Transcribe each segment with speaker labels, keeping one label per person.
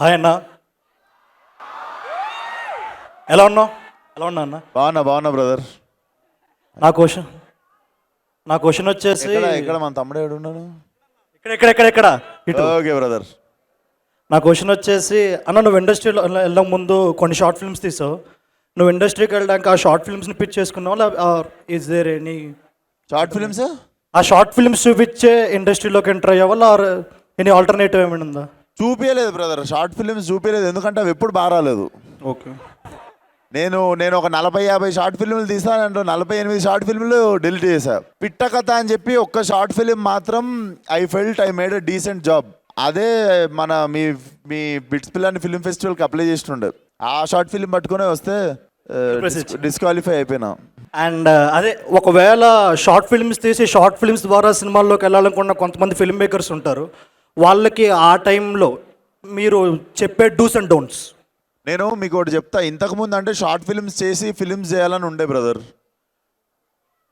Speaker 1: Hi అన్న, ఎలా ఉన్నావు? ఎలా ఉన్నా అన్న?
Speaker 2: బాగున్నా బ్రదర్.
Speaker 1: నా క్వశ్చన్ వచ్చేసి
Speaker 2: ఇక్కడ మన తమ్ముడు ఏడు ఉన్నాను.
Speaker 1: ఇక్కడ ఇటు.
Speaker 2: Okay brother.
Speaker 1: నా క్వశ్చన్ వచ్చేసి అన్న, నువ్వు ఇండస్ట్రీలో వెళ్ళక ముందు కొన్ని షార్ట్ ఫిల్మ్స్ తీసావు. నువ్వు ఇండస్ట్రీకి వెళ్ళడానికి ఆ షార్ట్ ఫిల్మ్స్ని పిచ్ చేసుకున్నావు, is there any
Speaker 2: short films?
Speaker 1: ఆ షార్ట్ ఫిల్మ్స్ చూపించే ఇండస్ట్రీలోకి ఎంటర్ అయ్యావా, ఆర్ ఎనీ ఆల్టర్నేటివ్ ఏమైనా ఉందా?
Speaker 2: చూపించలేదు బ్రదర్, షార్ట్ ఫిల్మ్స్ చూపించలేదు, ఎందుకంటే అవి ఎప్పుడు బాగా రాలేదు.
Speaker 1: ఓకే.
Speaker 2: నేను ఒక 40-50 షార్ట్ ఫిల్మ్లు తీసానంటే 48 షార్ట్ ఫిల్మ్లు డిలీట్ చేశా. పిట్ట కథ అని చెప్పి ఒక్క షార్ట్ ఫిల్మ్ మాత్రం I felt I made a decent job. అదే మన మీ బిట్స్ పిల్లని ఫిల్మ్ ఫెస్టివల్కి అప్లై చేస్తుండే. ఆ షార్ట్ ఫిల్మ్ పట్టుకునే వస్తే డిస్క్వాలిఫై అయిపోయినా.
Speaker 1: అండ్ అదే, ఒకవేళ షార్ట్ ఫిల్మ్స్ తీసి షార్ట్ ఫిల్మ్స్ ద్వారా సినిమాల్లోకి వెళ్ళాలనుకున్న కొంతమంది ఫిల్మ్ మేకర్స్ ఉంటారు, వాళ్ళకి ఆ టైంలో మీరు చెప్పే డూస్ అండ్ డోంట్స్.
Speaker 2: నేను మీకు ఒకటి చెప్తా. ఇంతకుముందు అంటే షార్ట్ ఫిల్మ్స్ చేసి ఫిల్మ్స్ చేయాలని ఉండే brother.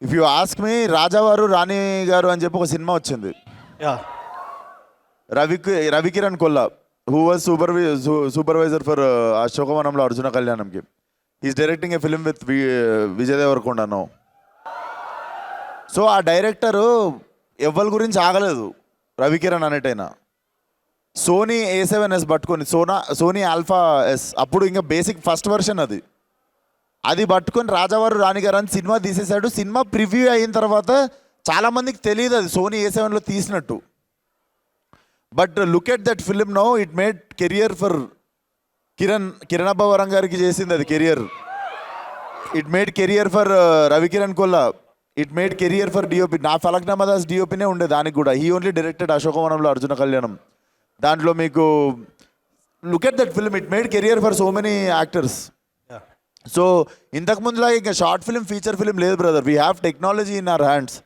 Speaker 2: If you ask me, రాజావారు రాణి గారు అని చెప్పి ఒక సినిమా వచ్చింది.
Speaker 1: Yeah.
Speaker 2: Ravikiran Kolla, who was supervisor for Ashokavanamlo Arjuna కళ్యాణంకి. Is directing a film with Vijay Deverakonda no. So ఆ డైరెక్టరు ఎవ్వరి గురించి ఆగలేదు, రవికిరణ్ అనేటైనా. సోనీ A7S పట్టుకొని, సోనీ ఆల్ఫా ఎస్, అప్పుడు ఇంకా బేసిక్ ఫస్ట్ వర్షన్ అది పట్టుకొని రాజావారు రాణిగారు అని సినిమా తీసేశాడు. సినిమా ప్రివ్యూ అయిన తర్వాత చాలామందికి తెలియదు అది సోనీ A7లో తీసినట్టు. But look at that film now, it made career for Kiran Abbavaram గారికి చేసింది అది career. It made career for Ravikiran Kolla. It made career for DOP. నా ఫలక్నామా దాస్ డిఓపినే ఉండే దానికి కూడా. He only directed Ashokavanamlo Arjuna Kalyanam. దాంట్లో మీకు look at that film, it made career for so many actors. So ఇంతకుముందులాగా ఇంకా షార్ట్ ఫిల్మ్, ఫీచర్ ఫిల్మ్ లేదు brother. We have technology in our hands.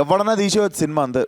Speaker 2: ఎవడన్నా తీసేవచ్చు సినిమా అంతే.